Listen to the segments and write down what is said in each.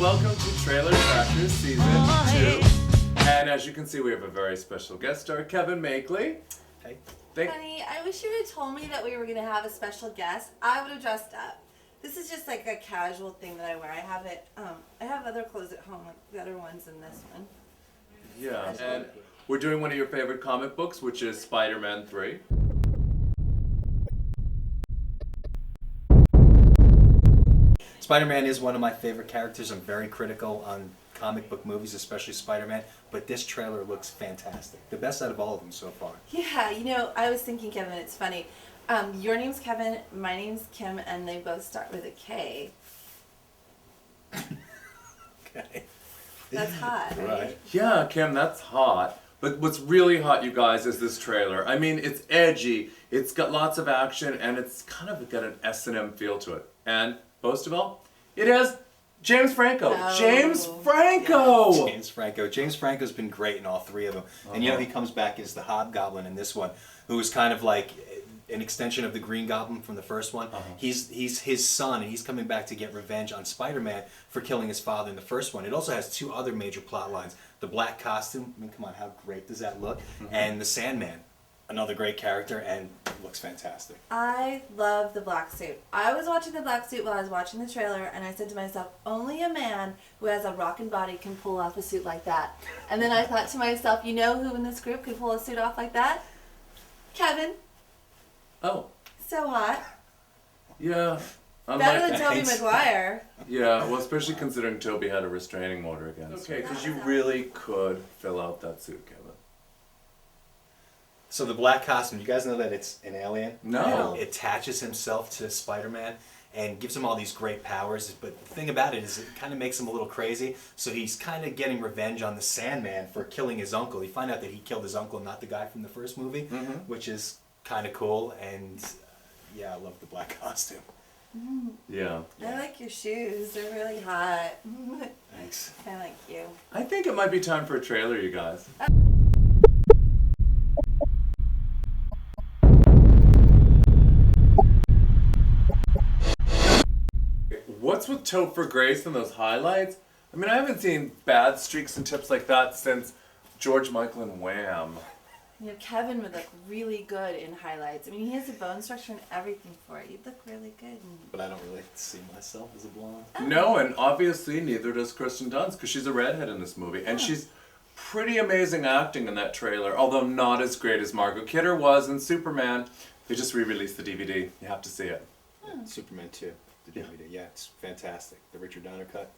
welcome to Trailer Trackers Season 2. And as you can see, we have a very special guest star, Kevin Makeley. Hey. Honey, I wish you had told me that we were going to have a special guest. I would have dressed up. This is just like a casual thing that I wear. I have other clothes at home, like better ones than this one. Yeah, and we're doing one of your favorite comic books, which is Spider-Man 3. Spider-Man is one of my favorite characters. I'm very critical on comic book movies, especially Spider-Man, but this trailer looks fantastic. The best out of all of them so far. Yeah, you know, I was thinking, Kevin, it's funny. Your name's Kevin, my name's Kim, and they both start with a K. Okay. That's hot, right? Yeah, Kim, that's hot. But what's really hot, you guys, is this trailer. I mean, it's edgy, it's got lots of action, and it's kind of got an S&M feel to it. And most of all, it has James Franco. Oh, James Franco! Yeah. James Franco. James Franco's been great in all three of them. And you know, he comes back as the Hobgoblin in this one, who is kind of like an extension of the Green Goblin from the first one. He's his son, and he's coming back to get revenge on Spider-Man for killing his father in the first one. It also has two other major plot lines. The black costume, I mean, come on, how great does that look? And the Sandman, another great character, and looks fantastic. I love the black suit. I was watching the black suit while I was watching the trailer, and I said to myself, only a man who has a rockin' body can pull off a suit like that. And then I thought to myself, you know who in this group could pull a suit off like that? Kevin. Oh. So hot. Yeah. Better than Tobey Maguire. Yeah, well, especially considering Toby had a restraining order against him. Okay, because you really could fill out that suit, Kevin. So the black costume, you guys know that it's an alien? No. It attaches himself to Spider-Man and gives him all these great powers, but the thing about it is it kind of makes him a little crazy, so he's kind of getting revenge on the Sandman for killing his uncle. You find out that he killed his uncle, not the guy from the first movie, which is kind of cool, and yeah, I love the black costume. Yeah. I like your shoes. They're really hot. Thanks. I like you. I think it might be time for a trailer, you guys. What's with Topher Grace and those highlights? I mean, I haven't seen bad streaks and tips like that since George Michael and Wham. You know, Kevin would look really good in highlights. I mean, he has the bone structure and everything for it. You'd look really good. But I don't really see myself as a blonde. No, and obviously neither does Kristen Dunst, because she's a redhead in this movie. And she's pretty amazing acting in that trailer, although not as great as Margot Kidder was in Superman. They just re-released the DVD. You have to see it. Superman 2, the DVD. Yeah, it's fantastic. The Richard Donner cut.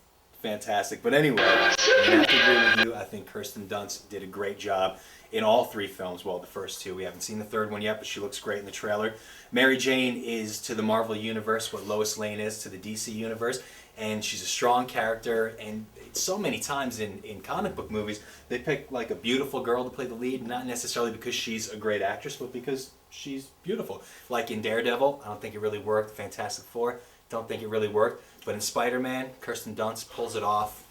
Fantastic. But anyway, I have to agree with you. I think Kirsten Dunst did a great job in all three films. Well, the first two. We haven't seen the third one yet, but she looks great in the trailer. Mary Jane is to the Marvel Universe what Lois Lane is to the DC Universe, and she's a strong character. And so many times in comic book movies, they pick like a beautiful girl to play the lead, not necessarily because she's a great actress, but because she's beautiful. Like in Daredevil, I don't think it really worked. Fantastic Four, don't think it really worked. But in Spider-Man, Kirsten Dunst pulls it off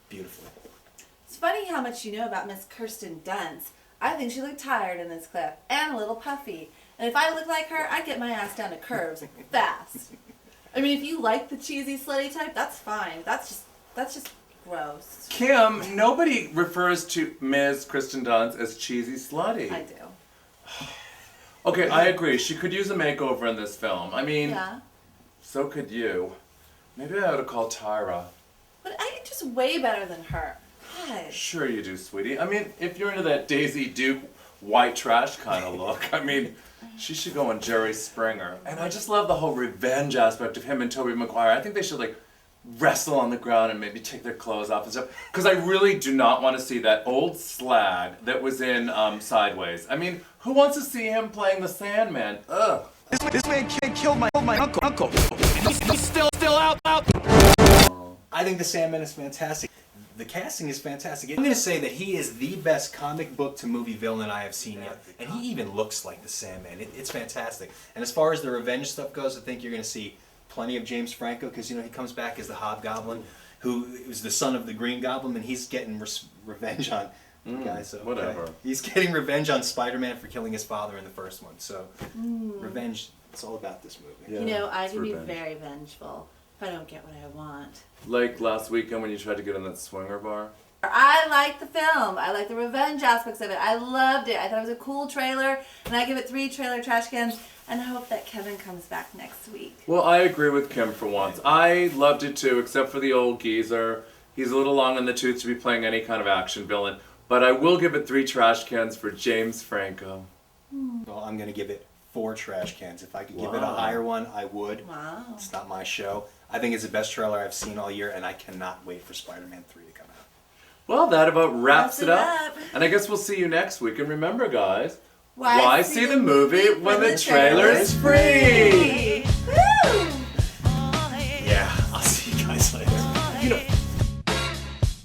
beautifully. It's funny how much you know about Miss Kirsten Dunst. I think she looked tired in this clip and a little puffy. And if I looked like her, I'd get my ass down to curves fast. I mean, if you like the cheesy slutty type, that's fine. That's just gross. Kim, nobody refers to Ms. Kristen Dunst as cheesy slutty. I do. Okay, I agree. She could use a makeover in this film. I mean, Yeah. so could you. Maybe I ought to call Tyra. But I'm just way better than her. God. Sure you do, sweetie. I mean, if you're into that Daisy Duke white trash kind of look, I mean, she should go on Jerry Springer. And I just love the whole revenge aspect of him and Tobey Maguire. I think they should, like, wrestle on the ground and maybe take their clothes off and stuff. Because I really do not want to see that old slag that was in Sideways. I mean, who wants to see him playing the Sandman? Ugh. This man killed my uncle. He's still out. I think the Sandman is fantastic. The casting is fantastic. I'm going to say that he is the best comic book to movie villain I have seen yet. And he even looks like the Sandman. It's fantastic. And as far as the revenge stuff goes, I think you're going to see plenty of James Franco, because, you know, he comes back as the Hobgoblin, who is the son of the Green Goblin, and he's getting revenge on guys. So, whatever. He's getting revenge on Spider-Man for killing his father in the first one. So, revenge, it's all about this movie. Yeah, You know, I it's can be revenge. very vengeful. if I don't get what I want. Like last weekend when you tried to get in that swinger bar. I like the film. I like the revenge aspects of it. I loved it. I thought it was a cool trailer, and I give it 3 trailer trash cans, and I hope that Kevin comes back next week. Well, I agree with Kim for once. I loved it too, except for the old geezer. He's a little long in the tooth to be playing any kind of action villain. But I will give it 3 trash cans for James Franco. Well, I'm going to give it 4 trash cans. If I could give it a Wow. higher one, I would. Wow. It's not my show. I think it's the best trailer I've seen all year, and I cannot wait for Spider-Man 3 to come out. Well, that about wraps Wraps it it up. up. And I guess we'll see you next week. And remember, guys, Why see the movie when the trailer is free?